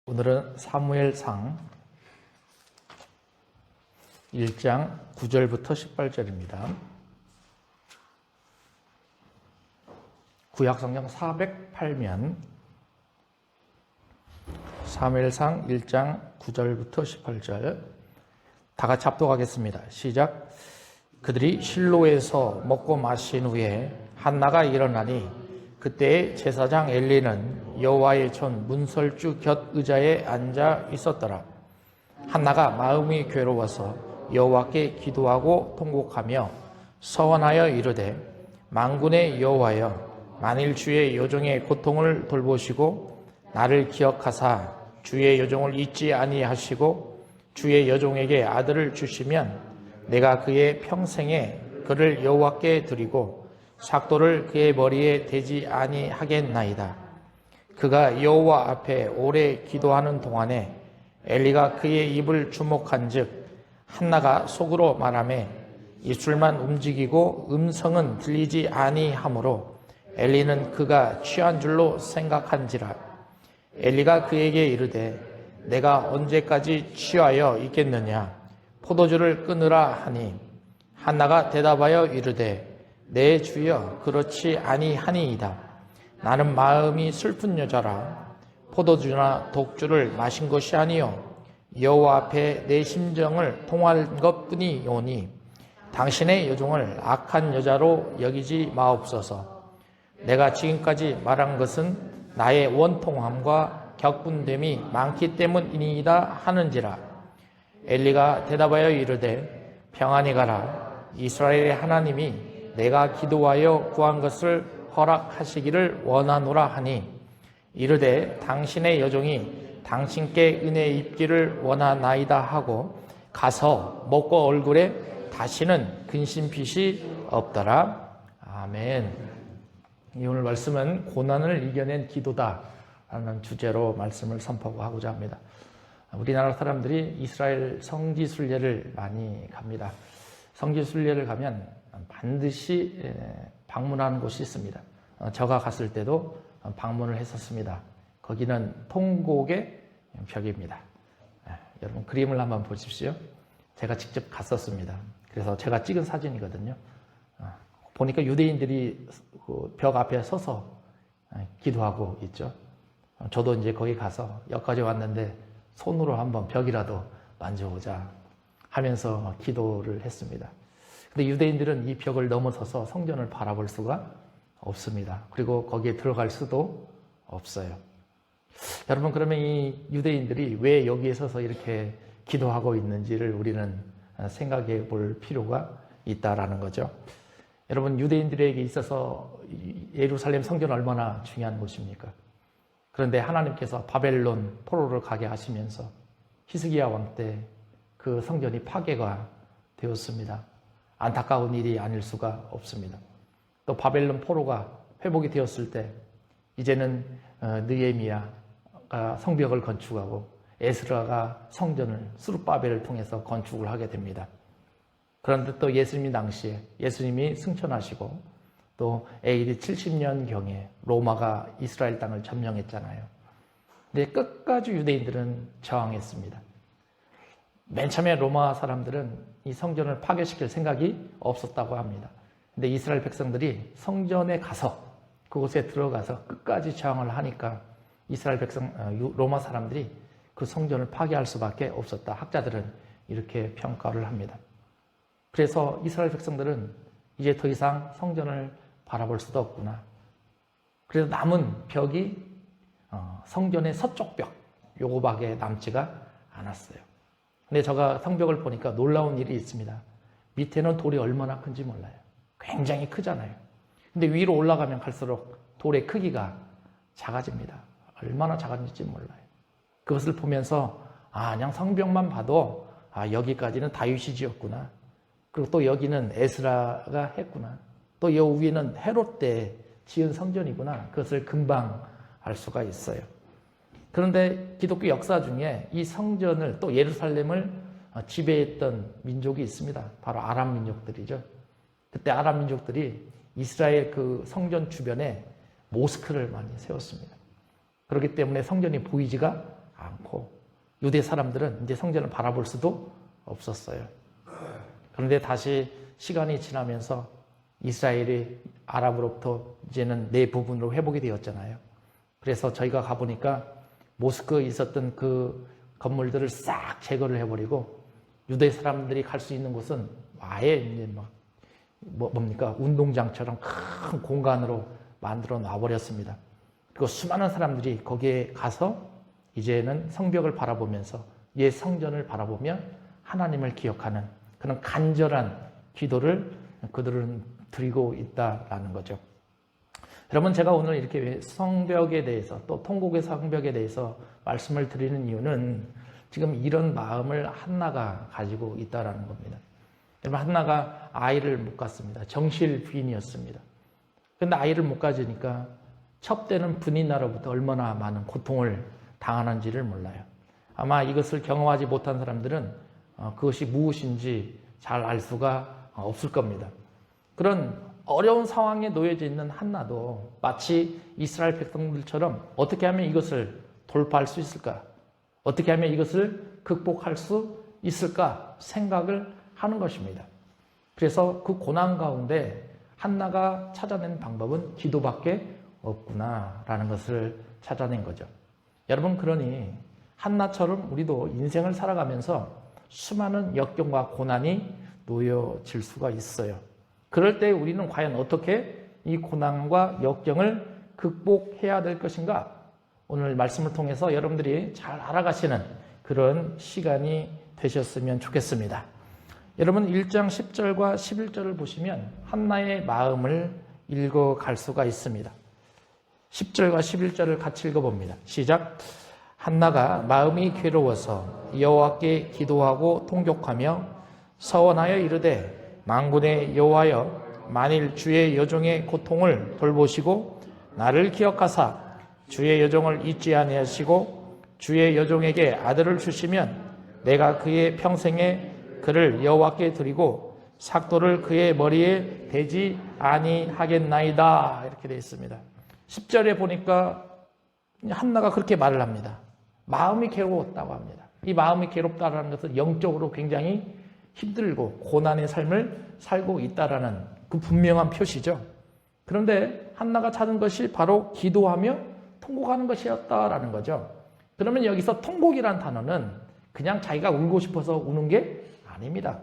오늘은 사무엘상 1장 9절부터 18절입니다. 구약성경 408면 사무엘상 1장 9절부터 18절 다 같이 합독하겠습니다. 시작. 그들이 실로에서 먹고 마신 후에 한나가 일어나니 그때의 제사장 엘리는 여호와의 전 문설주 곁 의자에 앉아 있었더라. 한나가 마음이 괴로워서 여호와께 기도하고 통곡하며 서원하여 이르되 만군의 여호와여, 만일 주의 여종의 고통을 돌보시고 나를 기억하사 주의 여종을 잊지 아니하시고 주의 여종에게 아들을 주시면 내가 그의 평생에 그를 여호와께 드리고 삭도를 그의 머리에 대지 아니하겠나이다. 그가 여호와 앞에 오래 기도하는 동안에 엘리가 그의 입을 주목한즉 한나가 속으로 말하매 입술만 움직이고 음성은 들리지 아니하므로 엘리는 그가 취한 줄로 생각한지라. 엘리가 그에게 이르되 내가 언제까지 취하여 있겠느냐, 포도주를 끊으라 하니 한나가 대답하여 이르되 내 주여, 그렇지 아니하니이다. 나는 마음이 슬픈 여자라. 포도주나 독주를 마신 것이 아니요 여호와 앞에 내 심정을 통할 것뿐이오니 당신의 여종을 악한 여자로 여기지 마옵소서. 내가 지금까지 말한 것은 나의 원통함과 격분됨이 많기 때문이니이다 하는지라. 엘리가 대답하여 이르되 평안히 가라. 이스라엘의 하나님이 내가 기도하여 구한 것을 허락하시기를 원하노라 하니 이르되 당신의 여종이 당신께 은혜 입기를 원하나이다 하고 가서 먹고 얼굴에 다시는 근심빛이 없더라. 아멘. 오늘 말씀은 고난을 이겨낸 기도다라는 주제로 말씀을 선포하고자 합니다. 우리나라 사람들이 이스라엘 성지순례를 많이 갑니다. 성지순례를 가면 반드시 방문하는 곳이 있습니다. 제가 갔을 때도 방문을 했었습니다. 거기는 통곡의 벽입니다. 여러분 그림을 한번 보십시오. 제가 직접 갔었습니다. 그래서 제가 찍은 사진이거든요. 보니까 유대인들이 그 벽 앞에 서서 기도하고 있죠. 저도 이제 거기 가서 여기까지 왔는데 손으로 한번 벽이라도 만져보자 하면서 기도를 했습니다. 근데 유대인들은 이 벽을 넘어서서 성전을 바라볼 수가 없습니다. 그리고 거기에 들어갈 수도 없어요. 여러분, 그러면 이 유대인들이 왜 여기에 서서 이렇게 기도하고 있는지를 우리는 생각해 볼 필요가 있다라는 거죠. 여러분, 유대인들에게 있어서 예루살렘 성전은 얼마나 중요한 곳입니까? 그런데 하나님께서 바벨론 포로를 가게 하시면서 히스기야 왕 때 그 성전이 파괴가 되었습니다. 안타까운 일이 아닐 수가 없습니다. 또 바벨론 포로가 회복이 되었을 때 이제는 느헤미야가 성벽을 건축하고 에스라가 성전을 스룹바벨을 통해서 건축을 하게 됩니다. 그런데 또 예수님 당시에 예수님이 승천하시고 또 AD 70년경에 로마가 이스라엘 땅을 점령했잖아요. 근데 끝까지 유대인들은 저항했습니다. 맨 처음에 로마 사람들은 이 성전을 파괴시킬 생각이 없었다고 합니다. 근데 이스라엘 백성들이 성전에 가서 그곳에 들어가서 끝까지 저항을 하니까 이스라엘 백성, 로마 사람들이 그 성전을 파괴할 수밖에 없었다. 학자들은 이렇게 평가를 합니다. 그래서 이스라엘 백성들은 이제 더 이상 성전을 바라볼 수도 없구나. 그래서 남은 벽이 성전의 서쪽 벽, 요거밖에 남지가 않았어요. 근데 제가 성벽을 보니까 놀라운 일이 있습니다. 밑에는 돌이 얼마나 큰지 몰라요. 굉장히 크잖아요. 근데 위로 올라가면 갈수록 돌의 크기가 작아집니다. 얼마나 작은지 몰라요. 그것을 보면서 그냥 성벽만 봐도 여기까지는 다윗이 지었구나. 그리고 또 여기는 에스라가 했구나. 또 여 위에는 헤롯 때 지은 성전이구나. 그것을 금방 알 수가 있어요. 그런데 기독교 역사 중에 이 성전을 또 예루살렘을 지배했던 민족이 있습니다. 바로 아람 민족들이죠. 그때 아람 민족들이 이스라엘 그 성전 주변에 모스크를 많이 세웠습니다. 그렇기 때문에 성전이 보이지가 않고 유대 사람들은 이제 성전을 바라볼 수도 없었어요. 그런데 다시 시간이 지나면서 이스라엘이 아랍으로부터 이제는 네 부분으로 회복이 되었잖아요. 그래서 저희가 가보니까 모스크에 있었던 그 건물들을 싹 제거를 해버리고 유대 사람들이 갈 수 있는 곳은 아예 이제 뭡니까? 운동장처럼 큰 공간으로 만들어 놔버렸습니다. 그리고 수많은 사람들이 거기에 가서 이제는 성벽을 바라보면서 옛 성전을 바라보며 하나님을 기억하는 그런 간절한 기도를 그들은 드리고 있다라는 거죠. 여러분, 제가 오늘 이렇게 성벽에 대해서 또 통곡의 성벽에 대해서 말씀을 드리는 이유는 지금 이런 마음을 한나가 가지고 있다라는 겁니다. 여러분, 한나가 아이를 못 갖습니다. 정실 부인이었습니다. 그런데 아이를 못 가지니까 첩되는 분이나로부터 얼마나 많은 고통을 당하는지를 몰라요. 아마 이것을 경험하지 못한 사람들은 그것이 무엇인지 잘 알 수가 없을 겁니다. 그런 어려운 상황에 놓여져 있는 한나도 마치 이스라엘 백성들처럼 어떻게 하면 이것을 돌파할 수 있을까? 어떻게 하면 이것을 극복할 수 있을까? 생각을 하는 것입니다. 그래서 그 고난 가운데 한나가 찾아낸 방법은 기도밖에 없구나라는 것을 찾아낸 거죠. 여러분, 그러니 한나처럼 우리도 인생을 살아가면서 수많은 역경과 고난이 놓여질 수가 있어요. 그럴 때 우리는 과연 어떻게 이 고난과 역경을 극복해야 될 것인가? 오늘 말씀을 통해서 여러분들이 잘 알아가시는 그런 시간이 되셨으면 좋겠습니다. 여러분, 1장 10절과 11절을 보시면 한나의 마음을 읽어갈 수가 있습니다. 10절과 11절을 같이 읽어봅니다. 시작. 한나가 마음이 괴로워서 여호와께 기도하고 통곡하며 서원하여 이르되 만군의 여호와여, 만일 주의 여종의 고통을 돌보시고 나를 기억하사 주의 여종을 잊지 아니하시고 주의 여종에게 아들을 주시면 내가 그의 평생에 그를 여호와께 드리고 삭도를 그의 머리에 대지 아니하겠나이다. 이렇게 되어 있습니다. 10절에 보니까 한나가 그렇게 말을 합니다. 마음이 괴로웠다고 합니다. 이 마음이 괴롭다라는 것은 영적으로 굉장히 힘들고 고난의 삶을 살고 있다라는 그 분명한 표시죠. 그런데 한나가 찾은 것이 바로 기도하며 통곡하는 것이었다라는 거죠. 그러면 여기서 통곡이란 단어는 그냥 자기가 울고 싶어서 우는 게 아닙니다.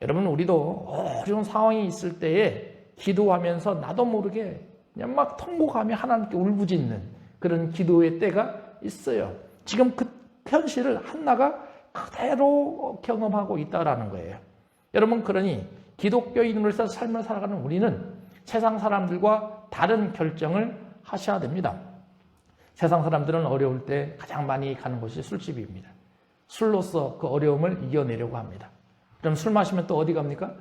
여러분, 우리도 어려운 상황이 있을 때에 기도하면서 나도 모르게 그냥 막 통곡하며 하나님께 울부짖는 그런 기도의 때가 있어요. 지금 그 현실을 한나가 그대로 경험하고 있다라는 거예요. 여러분, 그러니 기독교인으로서 삶을 살아가는 우리는 세상 사람들과 다른 결정을 하셔야 됩니다. 세상 사람들은 어려울 때 가장 많이 가는 곳이 술집입니다. 술로서 그 어려움을 이겨내려고 합니다. 그럼 술 마시면 또 어디 갑니까?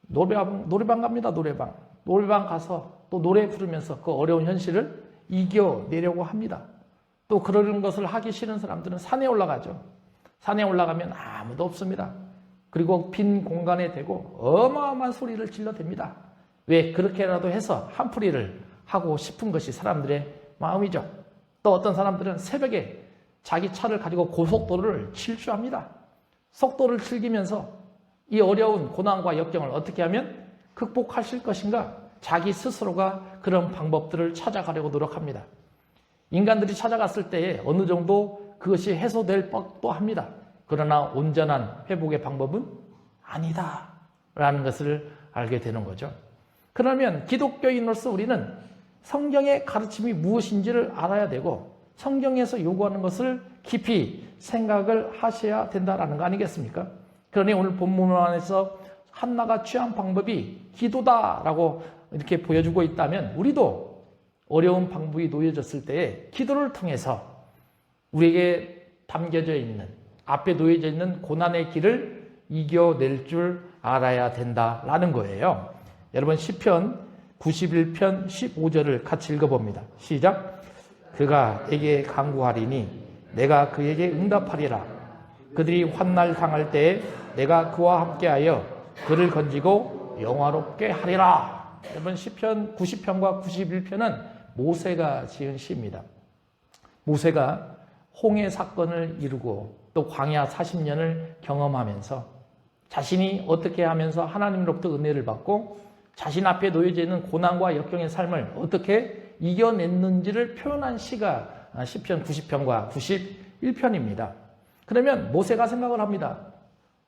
노래방 갑니다. 노래방 가서 또 노래 부르면서 그 어려운 현실을 이겨내려고 합니다. 또 그런 것을 하기 싫은 사람들은 산에 올라가죠. 산에 올라가면 아무도 없습니다. 그리고 빈 공간에 대고 어마어마한 소리를 질러댑니다. 왜? 그렇게라도 해서 한풀이를 하고 싶은 것이 사람들의 마음이죠. 또 어떤 사람들은 새벽에 자기 차를 가지고 고속도로를 질주합니다. 속도를 즐기면서 이 어려운 고난과 역경을 어떻게 하면 극복하실 것인가? 자기 스스로가 그런 방법들을 찾아가려고 노력합니다. 인간들이 찾아갔을 때에 어느 정도 그것이 해소될 법도 합니다. 그러나 온전한 회복의 방법은 아니다 라는 것을 알게 되는 거죠. 그러면 기독교인으로서 우리는 성경의 가르침이 무엇인지를 알아야 되고 성경에서 요구하는 것을 깊이 생각을 하셔야 된다는 거 아니겠습니까? 그러니 오늘 본문 안에서 한나가 취한 방법이 기도다라고 이렇게 보여주고 있다면 우리도 어려운 방법이 놓여졌을 때에 기도를 통해서 우리에게 담겨져 있는 앞에 놓여져 있는 고난의 길을 이겨낼 줄 알아야 된다라는 거예요. 여러분, 시편 91편 15절을 같이 읽어봅니다. 시작. 그가 내게 간구하리니 내가 그에게 응답하리라. 그들이 환날 당할 때에 내가 그와 함께하여 그를 건지고 영화롭게 하리라. 여러분, 시편 90편과 91편은 모세가 지은 시입니다. 모세가 홍해 사건을 이루고 또 광야 40년을 경험하면서 자신이 어떻게 하면서 하나님으로부터 은혜를 받고 자신 앞에 놓여져 있는 고난과 역경의 삶을 어떻게 이겨냈는지를 표현한 시가 시편 90편과 91편입니다. 그러면 모세가 생각을 합니다.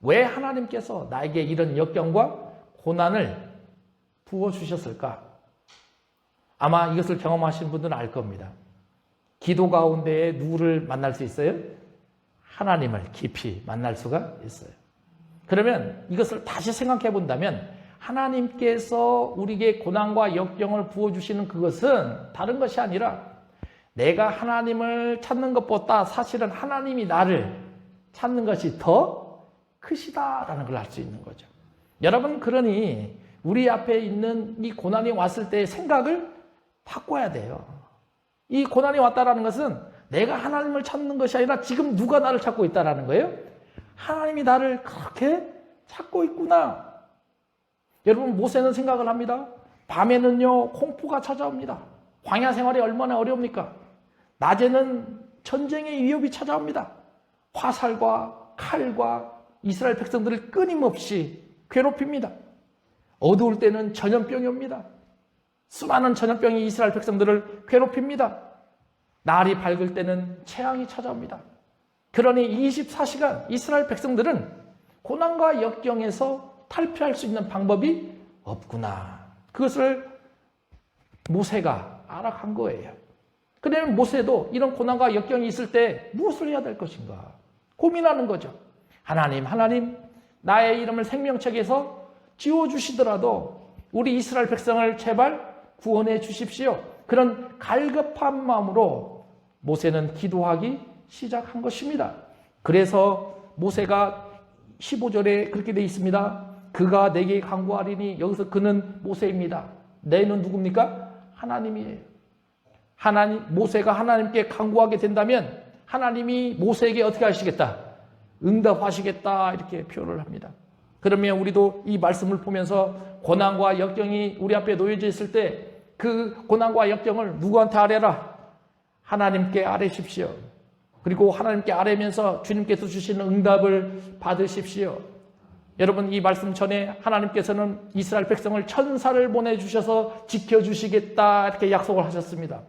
왜 하나님께서 나에게 이런 역경과 고난을 부어주셨을까? 아마 이것을 경험하신 분들은 알 겁니다. 기도 가운데에 누구를 만날 수 있어요? 하나님을 깊이 만날 수가 있어요. 그러면 이것을 다시 생각해 본다면 하나님께서 우리에게 고난과 역경을 부어주시는 그것은 다른 것이 아니라 내가 하나님을 찾는 것보다 사실은 하나님이 나를 찾는 것이 더 크시다라는 걸 알 수 있는 거죠. 여러분, 그러니 우리 앞에 있는 이 고난이 왔을 때의 생각을 바꿔야 돼요. 이 고난이 왔다라는 것은 내가 하나님을 찾는 것이 아니라 지금 누가 나를 찾고 있다라는 거예요. 하나님이 나를 그렇게 찾고 있구나. 여러분, 모세는 생각을 합니다. 밤에는요 공포가 찾아옵니다. 광야 생활이 얼마나 어려웁니까? 낮에는 전쟁의 위협이 찾아옵니다. 화살과 칼과 이스라엘 백성들을 끊임없이 괴롭힙니다. 어두울 때는 전염병이 옵니다. 수많은 전염병이 이스라엘 백성들을 괴롭힙니다. 날이 밝을 때는 재앙이 찾아옵니다. 그러니 24시간 이스라엘 백성들은 고난과 역경에서 탈피할 수 있는 방법이 없구나. 그것을 모세가 알아간 거예요. 그러면 모세도 이런 고난과 역경이 있을 때 무엇을 해야 될 것인가 고민하는 거죠. 하나님, 나의 이름을 생명책에서 지워주시더라도 우리 이스라엘 백성을 제발 구원해 주십시오. 그런 갈급한 마음으로 모세는 기도하기 시작한 것입니다. 그래서 모세가 15절에 그렇게 되어 있습니다. 그가 내게 간구하리니, 여기서 그는 모세입니다. 내는 누굽니까? 하나님이에요. 모세가 하나님께 간구하게 된다면 하나님이 모세에게 어떻게 하시겠다? 응답하시겠다, 이렇게 표현을 합니다. 그러면 우리도 이 말씀을 보면서 고난과 역경이 우리 앞에 놓여져 있을 때 그 고난과 역경을 누구한테 아뢰라? 하나님께 아뢰십시오. 그리고 하나님께 아뢰면서 주님께서 주시는 응답을 받으십시오. 여러분, 이 말씀 전에 하나님께서는 이스라엘 백성을 천사를 보내주셔서 지켜주시겠다, 이렇게 약속을 하셨습니다.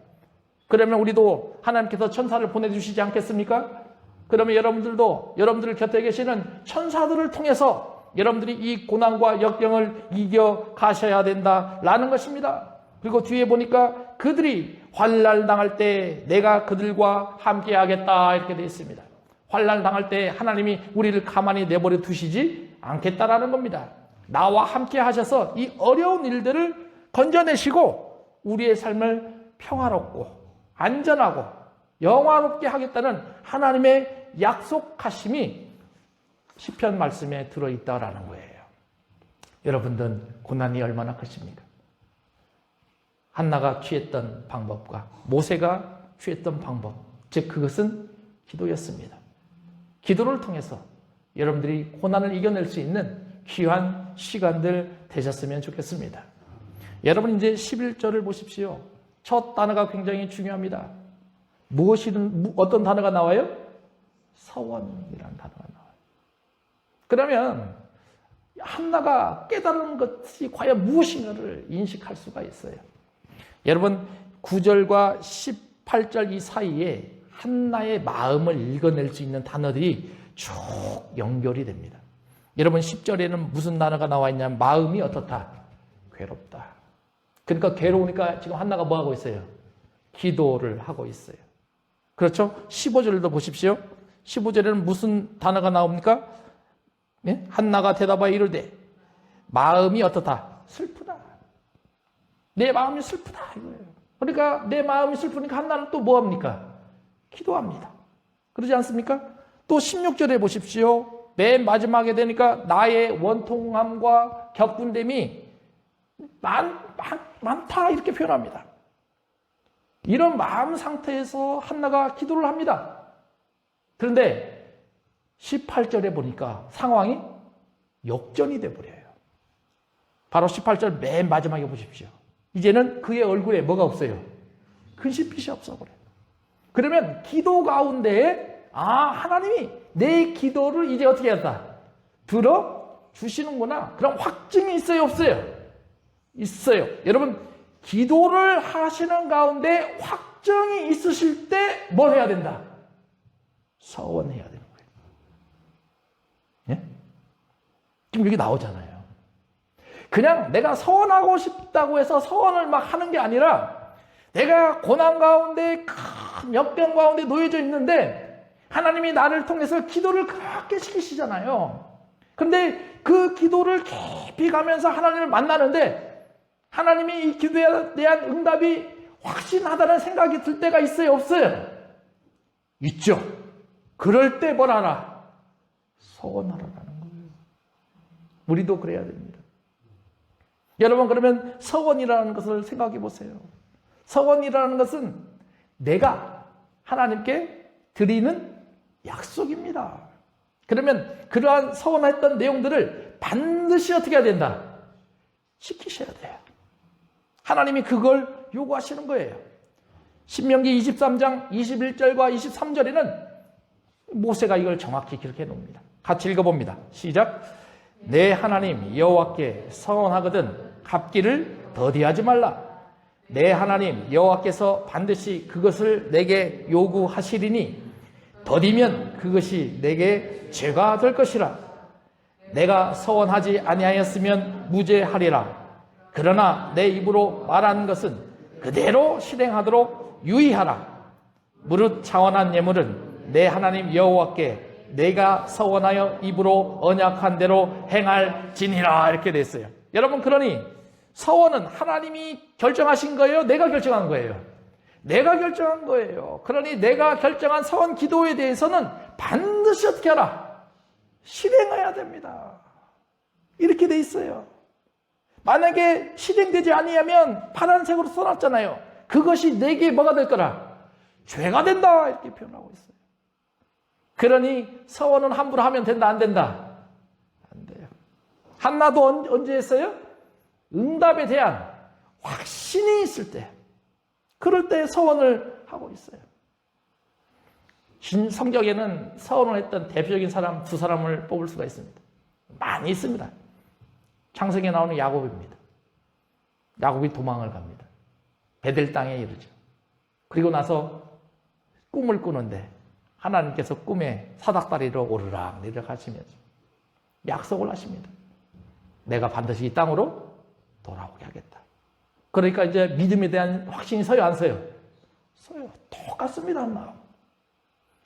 그러면 우리도 하나님께서 천사를 보내주시지 않겠습니까? 그러면 여러분들도 여러분들 곁에 계시는 천사들을 통해서 여러분들이 이 고난과 역경을 이겨 가셔야 된다라는 것입니다. 그리고 뒤에 보니까 그들이 환난 당할 때 내가 그들과 함께 하겠다, 이렇게 되어 있습니다. 환난 당할 때 하나님이 우리를 가만히 내버려 두시지 않겠다라는 겁니다. 나와 함께 하셔서 이 어려운 일들을 건져내시고 우리의 삶을 평화롭고 안전하고 영화롭게 하겠다는 하나님의 약속하심이 시편 말씀에 들어있다라는 거예요. 여러분들은 고난이 얼마나 크십니까? 한나가 취했던 방법과 모세가 취했던 방법, 즉 그것은 기도였습니다. 기도를 통해서 여러분들이 고난을 이겨낼 수 있는 귀한 시간들 되셨으면 좋겠습니다. 여러분, 이제 11절을 보십시오. 첫 단어가 굉장히 중요합니다. 어떤 단어가 나와요? 서원이라는 단어가 나와요. 그러면 한나가 깨달은 것이 과연 무엇인가를 인식할 수가 있어요. 여러분, 9절과 18절 이 사이에 한나의 마음을 읽어낼 수 있는 단어들이 쭉 연결이 됩니다. 여러분, 10절에는 무슨 단어가 나와 있냐면 마음이 어떻다? 괴롭다. 그러니까 괴로우니까 지금 한나가 뭐 하고 있어요? 기도를 하고 있어요. 그렇죠? 15절도 보십시오. 15절에는 무슨 단어가 나옵니까? 예? 한나가 대답하여 이르되 마음이 어떻다? 슬프다. 내 마음이 슬프다, 이거예요. 그러니까 내 마음이 슬프니까 한나는 또 뭐합니까? 기도합니다. 그러지 않습니까? 또 16절에 보십시오. 맨 마지막에 되니까 나의 원통함과 격분됨이 많다, 이렇게 표현합니다. 이런 마음 상태에서 한나가 기도를 합니다. 그런데 18절에 보니까 상황이 역전이 돼버려요. 바로 18절 맨 마지막에 보십시오. 이제는 그의 얼굴에 뭐가 없어요? 근심빛이 없어버려요. 그러면 기도 가운데 하나님이 내 기도를 이제 어떻게 한다? 들어주시는구나. 그럼 확증이 있어요, 없어요? 있어요. 여러분, 기도를 하시는 가운데 확정이 있으실 때 뭘 해야 된다? 서원해야 되는 거예요. 예? 지금 여기 나오잖아요. 그냥 내가 서원하고 싶다고 해서 서원을 막 하는 게 아니라 내가 고난 가운데 큰 역경 가운데 놓여져 있는데 하나님이 나를 통해서 기도를 그렇게 시키시잖아요. 그런데 그 기도를 깊이 가면서 하나님을 만나는데 하나님이 이 기도에 대한 응답이 확신하다는 생각이 들 때가 있어요, 없어요? 있죠. 그럴 때 뭘 하라? 서원하라는 거예요. 우리도 그래야 됩니다. 여러분, 그러면 서원이라는 것을 생각해 보세요. 서원이라는 것은 내가 하나님께 드리는 약속입니다. 그러면 그러한 서원했던 내용들을 반드시 어떻게 해야 된다? 지키셔야 돼요. 하나님이 그걸 요구하시는 거예요. 신명기 23장 21절과 23절에는 모세가 이걸 정확히 기록해 놓습니다. 같이 읽어봅니다. 시작. 내 하나님 여호와께 서원하거든 갚기를 더디하지 말라. 내 하나님 여호와께서 반드시 그것을 내게 요구하시리니 더디면 그것이 내게 죄가 될 것이라. 내가 서원하지 아니하였으면 무죄하리라. 그러나 내 입으로 말한 것은 그대로 실행하도록 유의하라. 무릇 차원한 예물은 내 하나님 여호와께 내가 서원하여 입으로 언약한 대로 행할지니라. 이렇게 됐어요. 여러분, 그러니 서원은 하나님이 결정하신 거예요? 내가 결정한 거예요? 내가 결정한 거예요. 그러니 내가 결정한 서원 기도에 대해서는 반드시 어떻게 하라? 실행해야 됩니다. 이렇게 돼 있어요. 만약에 실행되지 아니하면 파란색으로 써놨잖아요. 그것이 내게 뭐가 될 거라? 죄가 된다. 이렇게 표현하고 있어요. 그러니 서원은 함부로 하면 된다, 안 된다? 안 돼요. 한나도 언제 했어요? 응답에 대한 확신이 있을 때, 그럴 때 서원을 하고 있어요. 성경에는 서원을 했던 대표적인 사람 두 사람을 뽑을 수가 있습니다. 많이 있습니다. 창세기에 나오는 야곱입니다. 야곱이 도망을 갑니다. 베델 땅에 이르죠. 그리고 나서 꿈을 꾸는데 하나님께서 꿈에 사닥다리로 오르락 내리락 하시면서 약속을 하십니다. 내가 반드시 이 땅으로 돌아오게 하겠다. 그러니까 이제 믿음에 대한 확신이 서요, 안 서요? 서요. 똑같습니다, 마음.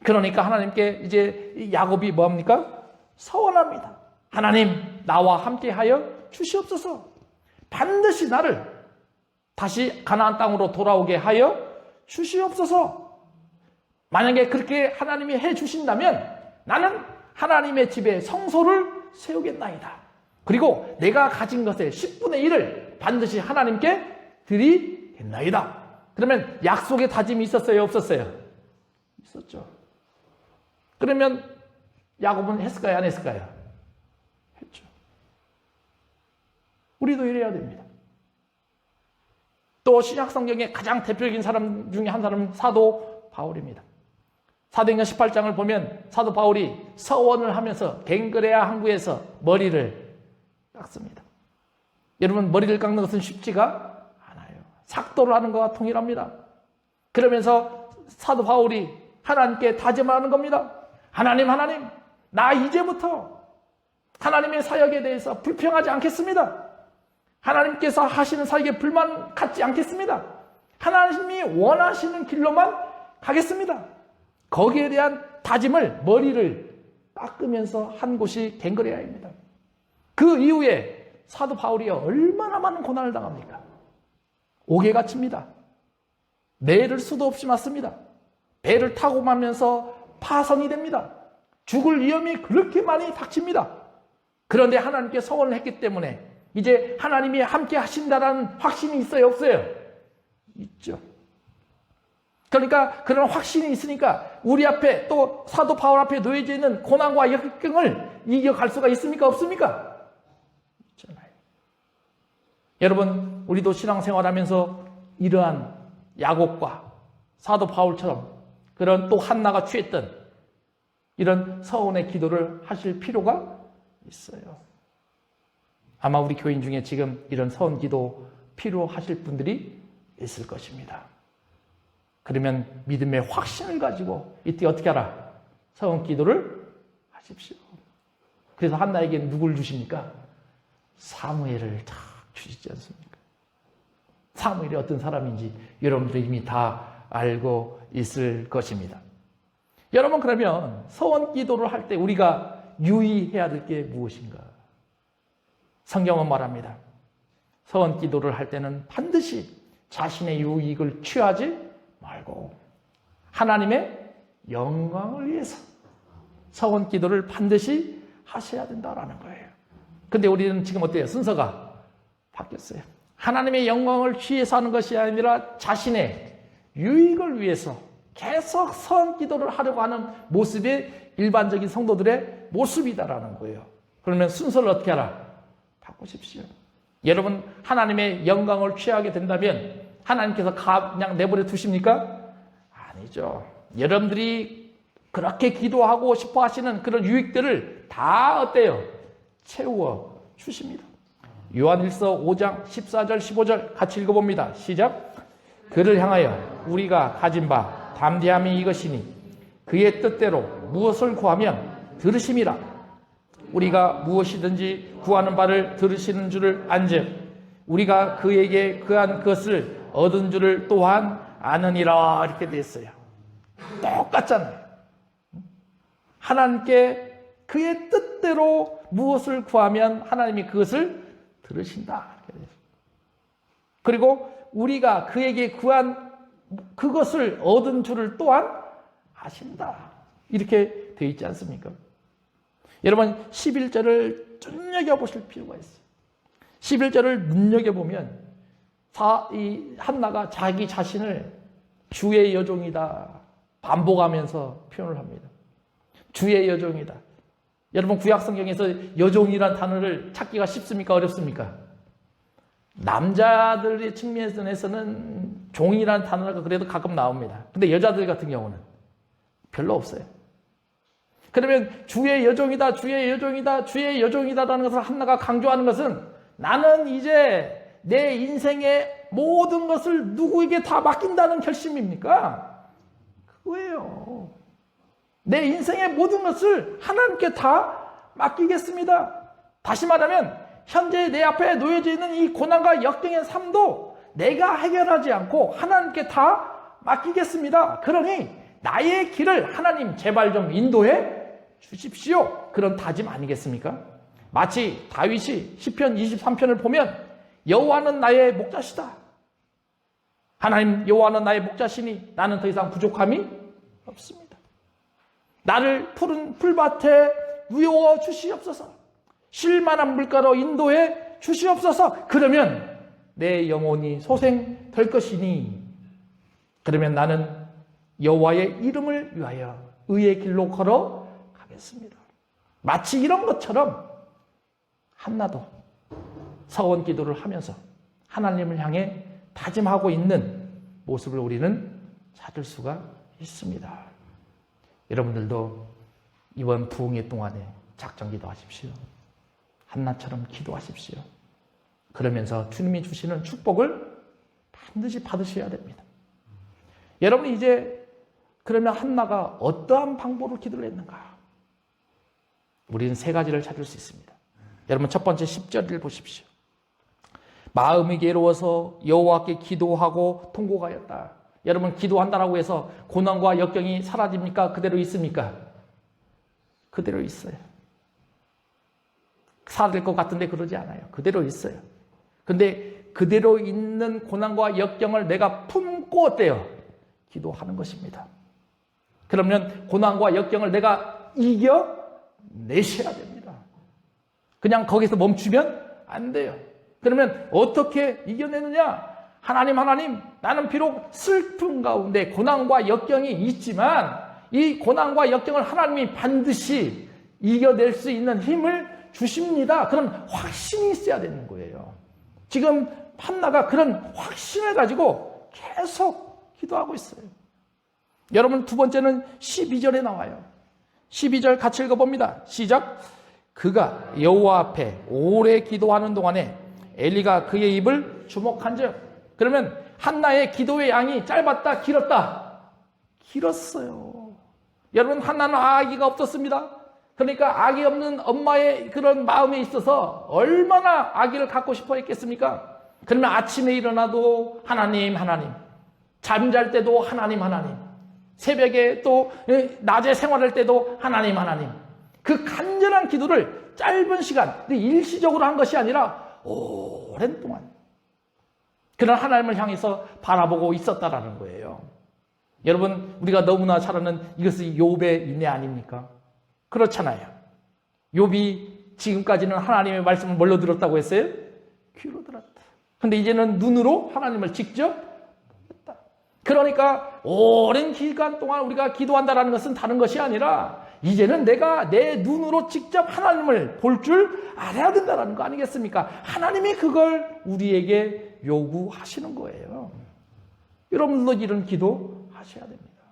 그러니까 하나님께 이제 야곱이 뭐합니까? 서원합니다. 하나님, 나와 함께하여 주시옵소서. 반드시 나를 다시 가나안 땅으로 돌아오게 하여 주시옵소서. 만약에 그렇게 하나님이 해 주신다면 나는 하나님의 집에 성소를 세우겠나이다. 그리고 내가 가진 것의 10분의 1을 반드시 하나님께 드리겠나이다. 그러면 약속의 다짐이 있었어요, 없었어요? 있었죠. 그러면 야곱은 했을까요, 안 했을까요? 했죠. 우리도 이래야 됩니다. 또 신약 성경의 가장 대표적인 사람 중에 한 사람은 사도 바울입니다. 사도행전 18장을 보면 사도 바울이 서원을 하면서 갱그레아 항구에서 머리를 깎습니다. 여러분, 머리를 깎는 것은 쉽지가 않아요. 삭도를 하는 것과 동일합니다. 그러면서 사도 바울이 하나님께 다짐하는 겁니다. 하나님, 나 이제부터 하나님의 사역에 대해서 불평하지 않겠습니다. 하나님께서 하시는 사역에 불만 갖지 않겠습니다. 하나님이 원하시는 길로만 가겠습니다. 거기에 대한 다짐을 머리를 깎으면서 한 곳이 갱그레아입니다. 그 이후에 사도 바울이 얼마나 많은 고난을 당합니까? 옥에 갇힙니다. 매를 수도 없이 맞습니다. 배를 타고 가면서 파선이 됩니다. 죽을 위험이 그렇게 많이 닥칩니다. 그런데 하나님께 서원을 했기 때문에 이제 하나님이 함께 하신다라는 확신이 있어요, 없어요? 있죠. 그러니까 그런 확신이 있으니까 우리 앞에 또 사도 바울 앞에 놓여져 있는 고난과 역경을 이겨갈 수가 있습니까, 없습니까? 있잖아요. 여러분, 우리도 신앙생활하면서 이러한 야곱과 사도 바울처럼 그런 또 한나가 취했던 이런 서원의 기도를 하실 필요가 있어요. 아마 우리 교인 중에 지금 이런 서원 기도 필요하실 분들이 있을 것입니다. 그러면 믿음의 확신을 가지고 이때 어떻게 하라? 서원 기도를 하십시오. 그래서 한나에게 누굴 주십니까? 사무엘을 딱 주시지 않습니까? 사무엘이 어떤 사람인지 여러분들이 이미 다 알고 있을 것입니다. 여러분, 그러면 서원 기도를 할 때 우리가 유의해야 될 게 무엇인가? 성경은 말합니다. 서원 기도를 할 때는 반드시 자신의 유익을 취하지 말고 하나님의 영광을 위해서 서원 기도를 반드시 하셔야 된다라는 거예요. 근데 우리는 지금 어때요? 순서가 바뀌었어요. 하나님의 영광을 위해서 하는 것이 아니라 자신의 유익을 위해서 계속 서원 기도를 하려고 하는 모습이 일반적인 성도들의 모습이다라는 거예요. 그러면 순서를 어떻게 하라? 바꾸십시오. 여러분, 하나님의 영광을 취하게 된다면 하나님께서 그냥 내버려 두십니까? 아니죠. 여러분들이 그렇게 기도하고 싶어 하시는 그런 유익들을 다 어때요? 채워 주십니다. 요한일서 5장 14절 15절 같이 읽어봅니다. 시작. 그를 향하여 우리가 가진 바 담대함이 이것이니 그의 뜻대로 무엇을 구하면 들으심이라. 우리가 무엇이든지 구하는 바를 들으시는 줄을 안즉 우리가 그에게 구한 것을 얻은 줄을 또한 아느니라. 이렇게 되어 있어요. 똑같잖아요. 하나님께 그의 뜻대로 무엇을 구하면 하나님이 그것을 들으신다. 그리고 우리가 그에게 구한 그것을 얻은 줄을 또한 아신다. 이렇게 되어 있지 않습니까? 여러분, 11절을 눈여겨보실 필요가 있어요. 11절을 눈여겨보면 이 한나가 자기 자신을 주의 여종이다 반복하면서 표현을 합니다. 주의 여종이다. 여러분, 구약성경에서 여종이란 단어를 찾기가 쉽습니까? 어렵습니까? 남자들의 측면에서는 종이라는 단어가 그래도 가끔 나옵니다. 근데 여자들 같은 경우는 별로 없어요. 그러면 주의 여종이다, 주의 여종이다, 주의 여종이다라는 것을 한나가 강조하는 것은 나는 이제 내 인생의 모든 것을 누구에게 다 맡긴다는 결심입니까? 그거예요. 내 인생의 모든 것을 하나님께 다 맡기겠습니다. 다시 말하면 현재 내 앞에 놓여져 있는 이 고난과 역경의 삶도 내가 해결하지 않고 하나님께 다 맡기겠습니다. 그러니 나의 길을 하나님 제발 좀 인도해 주십시오. 그런 다짐 아니겠습니까? 마치 다윗이 시편 23편을 보면 여호와는 나의 목자시다. 하나님 여호와는 나의 목자시니 나는 더 이상 부족함이 없습니다. 나를 푸른 풀밭에 누워 주시옵소서. 쉴만한 물가로 인도해 주시옵소서. 그러면 내 영혼이 소생될 것이니 그러면 나는 여호와의 이름을 위하여 의의 길로 걸어가겠습니다. 마치 이런 것처럼 한나도 서원 기도를 하면서 하나님을 향해 다짐하고 있는 모습을 우리는 찾을 수가 있습니다. 여러분들도 이번 부흥회 동안에 작정 기도하십시오. 한나처럼 기도하십시오. 그러면서 주님이 주시는 축복을 반드시 받으셔야 됩니다. 여러분, 이제 그러면 한나가 어떠한 방법으로 기도를 했는가? 우리는 세 가지를 찾을 수 있습니다. 여러분, 첫 번째 10절을 보십시오. 마음이 괴로워서 여호와께 기도하고 통곡하였다. 여러분, 기도한다라고 해서 고난과 역경이 사라집니까? 그대로 있습니까? 그대로 있어요. 사라질 것 같은데 그러지 않아요. 그대로 있어요. 근데 그대로 있는 고난과 역경을 내가 품고 어때요? 기도하는 것입니다. 그러면 고난과 역경을 내가 이겨내셔야 됩니다. 그냥 거기서 멈추면 안 돼요. 그러면 어떻게 이겨내느냐? 하나님, 나는 비록 슬픔 가운데 고난과 역경이 있지만 이 고난과 역경을 하나님이 반드시 이겨낼 수 있는 힘을 주십니다. 그런 확신이 있어야 되는 거예요. 지금 한나가 그런 확신을 가지고 계속 기도하고 있어요. 여러분, 두 번째는 12절에 나와요. 12절 같이 읽어봅니다. 시작. 그가 여호와 앞에 오래 기도하는 동안에 엘리가 그의 입을 주목한즉. 그러면 한나의 기도의 양이 짧았다, 길었다? 길었어요. 여러분, 한나는 아기가 없었습니다. 그러니까 아기 없는 엄마의 그런 마음에 있어서 얼마나 아기를 갖고 싶어 했겠습니까? 그러면 아침에 일어나도 하나님, 하나님, 잠잘 때도 하나님, 하나님, 새벽에 또 낮에 생활할 때도 하나님, 하나님. 그 간절한 기도를 짧은 시간, 일시적으로 한 것이 아니라 오랜 동안 그런 하나님을 향해서 바라보고 있었다라는 거예요. 여러분, 우리가 너무나 잘 아는 이것이 욥의 인내 아닙니까? 그렇잖아요. 욥이 지금까지는 하나님의 말씀을 뭘로 들었다고 했어요? 귀로 들었다. 근데 이제는 눈으로 하나님을 직접 봤다. 그러니까 오랜 기간 동안 우리가 기도한다는 것은 다른 것이 아니라 이제는 내가 내 눈으로 직접 하나님을 볼 줄 알아야 된다는 거 아니겠습니까? 하나님이 그걸 우리에게 요구하시는 거예요. 여러분도 이런 기도 하셔야 됩니다.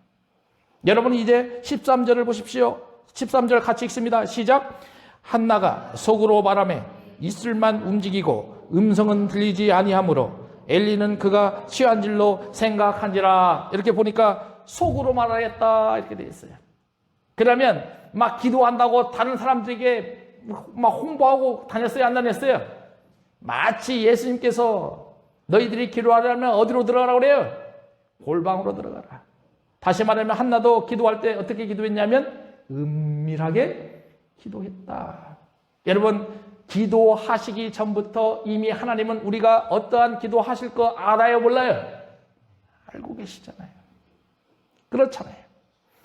여러분, 이제 13절을 보십시오. 13절 같이 읽습니다. 시작. 한나가 속으로 바라매 입술만 움직이고 음성은 들리지 아니하므로 엘리는 그가 취한 줄로 생각한지라. 이렇게 보니까 속으로 말하였다 이렇게 되어 있어요. 그러면 막 기도한다고 다른 사람들에게 막 홍보하고 다녔어요, 안 다녔어요? 마치 예수님께서 너희들이 기도하려면 어디로 들어가라고 그래요? 골방으로 들어가라. 다시 말하면 한나도 기도할 때 어떻게 기도했냐면 은밀하게 기도했다. 여러분, 기도하시기 전부터 이미 하나님은 우리가 어떠한 기도하실 거 알아요, 몰라요? 알고 계시잖아요. 그렇잖아요.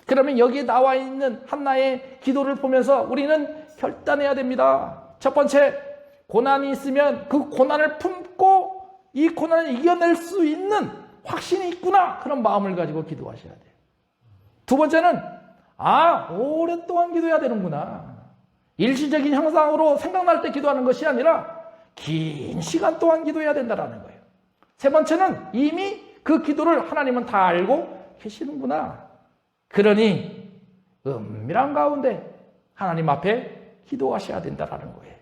그러면 여기에 나와 있는 한나의 기도를 보면서 우리는 결단해야 됩니다. 첫 번째, 고난이 있으면 그 고난을 품고 이 고난을 이겨낼 수 있는 확신이 있구나, 그런 마음을 가지고 기도하셔야 돼요. 두 번째는 오랫동안 기도해야 되는구나. 일시적인 형상으로 생각날 때 기도하는 것이 아니라 긴 시간 동안 기도해야 된다는 거예요. 세 번째는 이미 그 기도를 하나님은 다 알고 계시는구나. 그러니 은밀한 가운데 하나님 앞에 기도하셔야 된다는 거예요.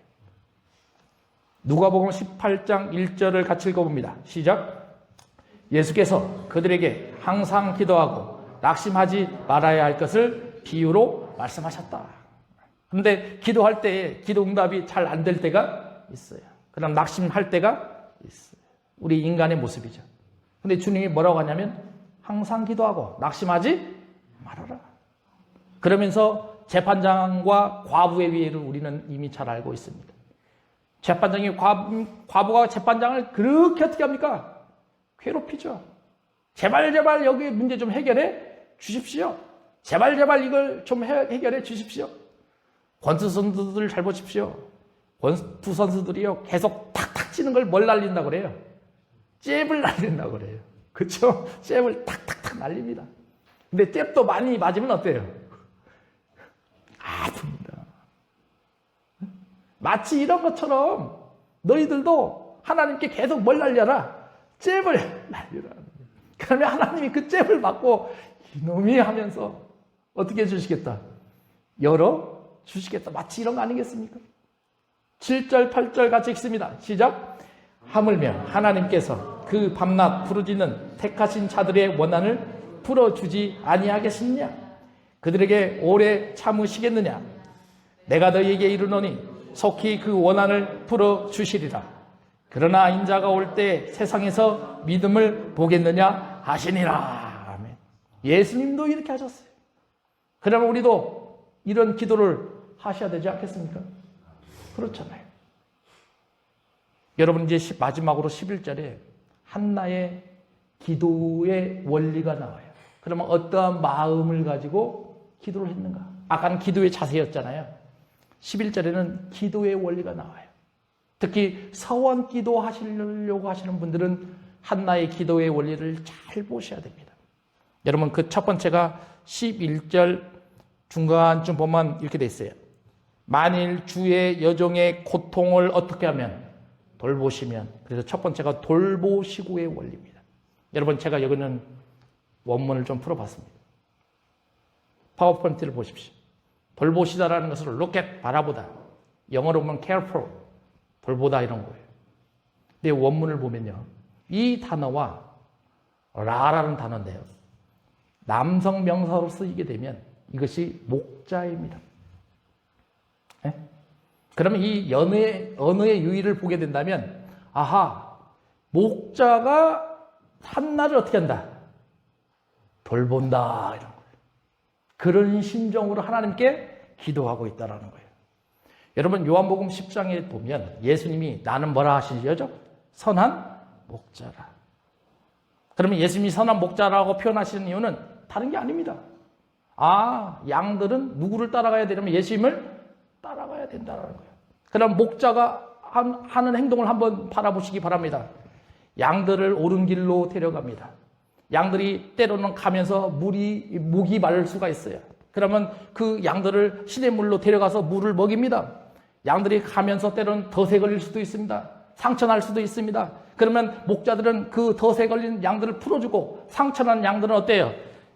누가복음 18장 1절을 같이 읽어봅니다. 시작. 예수께서 그들에게 항상 기도하고 낙심하지 말아야 할 것을 비유로 말씀하셨다. 그런데 기도할 때 기도 응답이 잘 안 될 때가 있어요. 그럼 낙심할 때가 있어요. 우리 인간의 모습이죠. 근데 주님이 뭐라고 하냐면 항상 기도하고 낙심하지 말아라. 그러면서 재판장과 과부의 위해를 우리는 이미 잘 알고 있습니다. 재판장이 과부가 재판장을 그렇게 어떻게 합니까? 괴롭히죠. 제발 여기 문제 좀 해결해 주십시오. 제발 이걸 좀 해결해 주십시오. 권투 선수들 잘 보십시오. 권투 선수들이요, 계속 탁탁 치는 걸 뭘 날린다고 그래요? 잽을 날린다고 그래요. 그렇죠? 잽을 탁탁탁 날립니다. 근데 잽도 많이 맞으면 어때요? 아픕니다. 마치 이런 것처럼 너희들도 하나님께 계속 뭘 날려라? 잽을 날려라. 그러면 하나님이 그 잽을 받고 이놈이 하면서 어떻게 해주시겠다? 열어 주시겠다. 마치 이런 거 아니겠습니까? 7절, 8절 같이 읽습니다. 시작. 하물며 하나님께서 그 밤낮 부르짖는 택하신 자들의 원한을 풀어주지 아니하겠느냐? 그들에게 오래 참으시겠느냐? 내가 너희에게 이르노니 속히 그 원한을 풀어주시리라. 그러나 인자가 올 때 세상에서 믿음을 보겠느냐 하시니라. 아멘. 예수님도 이렇게 하셨어요. 그러면 우리도 이런 기도를 하셔야 되지 않겠습니까? 그렇잖아요. 여러분, 이제 마지막으로 11절에 한나의 기도의 원리가 나와요. 그러면 어떠한 마음을 가지고 기도를 했는가? 아까는 기도의 자세였잖아요. 11절에는 기도의 원리가 나와요. 특히 서원 기도 하시려고 하시는 분들은 한나의 기도의 원리를 잘 보셔야 됩니다. 여러분, 그 첫 번째가 11절 중간쯤 보면 이렇게 돼 있어요. 만일 주의 여종의 고통을 어떻게 하면? 돌보시면. 그래서 첫 번째가 돌보시고의 원리입니다. 여러분, 제가 여기는 원문을 좀 풀어봤습니다. 파워포인트를 보십시오. 돌보시다라는 것을 look at, 바라보다. 영어로 보면 careful, 돌보다 이런 거예요. 근데 원문을 보면요. 이 단어와 라라는 단어인데요. 남성 명사로 쓰이게 되면 이것이 목자입니다. 네? 그러면 이 언어의 유의를 보게 된다면 아하, 목자가 한나를 어떻게 한다? 돌본다 이런 거예요. 그런 심정으로 하나님께 기도하고 있다는 거예요. 여러분 요한복음 10장에 보면 예수님이 나는 뭐라 하시죠? 선한 목자라. 그러면 예수님이 선한 목자라고 표현하시는 이유는 다른 게 아닙니다. 아, 양들은 누구를 따라가야 되냐면 예수님을 따라가야 된다는 거예요. 그럼 목자가 하는 행동을 한번 바라보시기 바랍니다. 양들을 옳은 길로 데려갑니다. 양들이 때로는 가면서 목이 마를 수가 있어요. 그러면 그 양들을 시냇물로 데려가서 물을 먹입니다. 양들이 가면서 때로는 덫에 걸릴 수도 있습니다. 상처날 수도 있습니다. 그러면 목자들은 그 덫에 걸린 양들을 풀어주고 상처난 양들은 어때요?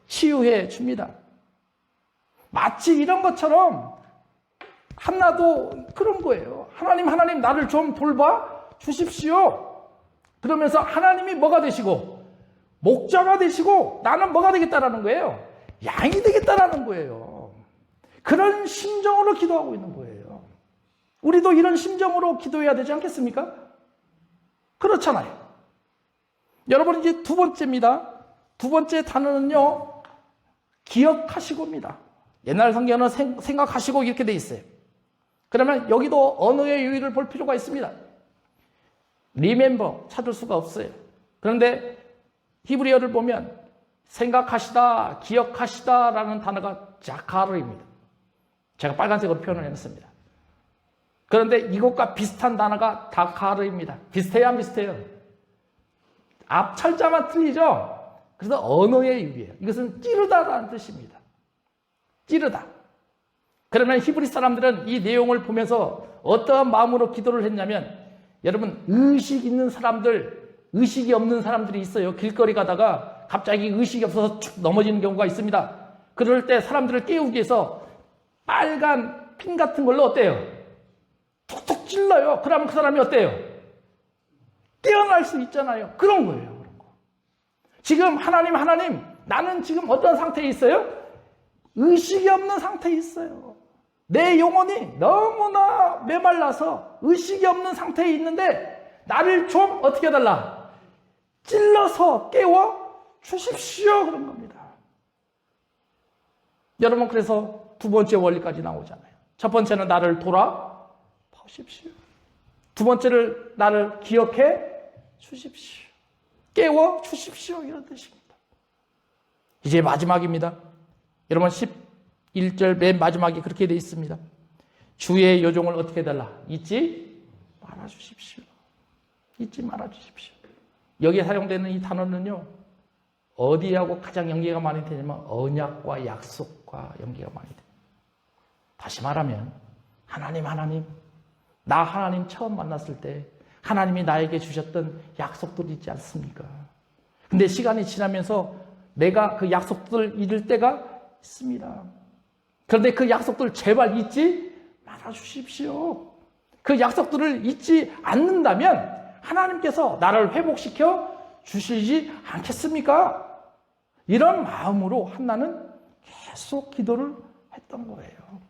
치유해 줍니다. 마치 이런 것처럼 한나도 그런 거예요. 하나님 나를 좀 돌봐 주십시오. 그러면서 하나님이 뭐가 되시고 목자가 되시고 나는 뭐가 되겠다라는 거예요? 양이 되겠다라는 거예요. 그런 심정으로 기도하고 있는 거예요. 우리도 이런 심정으로 기도해야 되지 않겠습니까? 그렇잖아요. 여러분 이제 두 번째입니다. 두 번째 단어는요. 기억하시고입니다. 옛날 성경은 생각하시고 이렇게 돼 있어요. 그러면 여기도 언어의 유의를 볼 필요가 있습니다. remember 찾을 수가 없어요. 그런데 히브리어를 보면 생각하시다, 기억하시다라는 단어가 자카르입니다. 제가 빨간색으로 표현을 해놨습니다. 그런데 이것과 비슷한 단어가 다카르입니다. 비슷해요, 안 비슷해요? 앞 철자만 틀리죠? 그래서 언어의 유의예요. 이것은 찌르다라는 뜻입니다. 찌르다. 그러면 히브리 사람들은 이 내용을 보면서 어떠한 마음으로 기도를 했냐면 여러분 의식 있는 사람들, 의식이 없는 사람들이 있어요. 길거리 가다가 갑자기 의식이 없어서 축 넘어지는 경우가 있습니다. 그럴 때 사람들을 깨우기 위해서 빨간 핀 같은 걸로 어때요? 툭툭 찔러요. 그러면 그 사람이 어때요? 깨어날 수 있잖아요. 그런 거예요. 그런 거. 지금 하나님 나는 지금 어떤 상태에 있어요? 의식이 없는 상태에 있어요. 내 영혼이 너무나 메말라서 의식이 없는 상태에 있는데 나를 좀 어떻게 해달라? 찔러서 깨워 주십시오. 그런 겁니다. 여러분 그래서 두 번째 원리까지 나오잖아요. 첫 번째는 나를 돌아보십시오. 두 번째를 나를 기억해 주십시오. 깨워 주십시오. 이런 뜻입니다. 이제 마지막입니다. 여러분 11절 맨 마지막에 그렇게 되어 있습니다. 주의 요종을 어떻게 해달라? 잊지 말아주십시오. 잊지 말아주십시오. 여기에 사용되는 이 단어는요. 어디하고 가장 연계가 많이 되냐면 언약과 약속과 연계가 많이 돼요. 다시 말하면 하나님 나 하나님 처음 만났을 때 하나님이 나에게 주셨던 약속들이 있지 않습니까? 근데 시간이 지나면서 내가 그 약속들을 잊을 때가 있습니다. 그런데 그 약속들 제발 잊지 말아주십시오. 그 약속들을 잊지 않는다면 하나님께서 나를 회복시켜 주시지 않겠습니까? 이런 마음으로 한나는 계속 기도를 했던 거예요.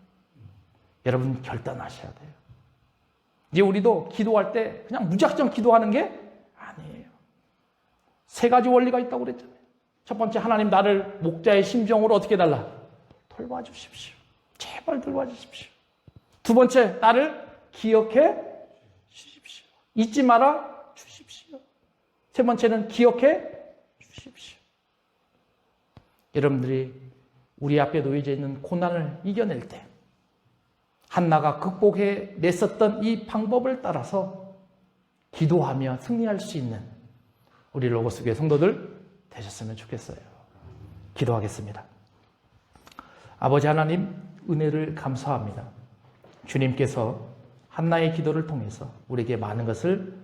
여러분 결단하셔야 돼요. 이제 우리도 기도할 때 그냥 무작정 기도하는 게 아니에요. 세 가지 원리가 있다고 그랬잖아요. 첫 번째, 하나님 나를 목자의 심정으로 어떻게 해달라? 돌봐주십시오. 제발 돌봐주십시오. 두 번째, 나를 기억해 주십시오. 잊지 말아 주십시오. 세 번째는 기억해 주십시오. 여러분들이 우리 앞에 놓여져 있는 고난을 이겨낼 때 한나가 극복해 냈었던 이 방법을 따라서 기도하며 승리할 수 있는 우리 로고스 교회 성도들 되셨으면 좋겠어요. 기도하겠습니다. 아버지 하나님, 은혜를 감사합니다. 주님께서 한나의 기도를 통해서 우리에게 많은 것을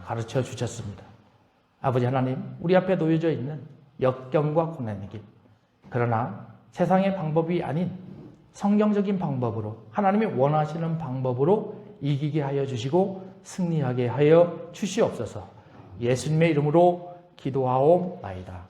가르쳐 주셨습니다. 아버지 하나님, 우리 앞에 놓여져 있는 역경과 고난의 길, 그러나 세상의 방법이 아닌 성경적인 방법으로 하나님이 원하시는 방법으로 이기게 하여 주시고 승리하게 하여 주시옵소서. 예수님의 이름으로 기도하옵나이다.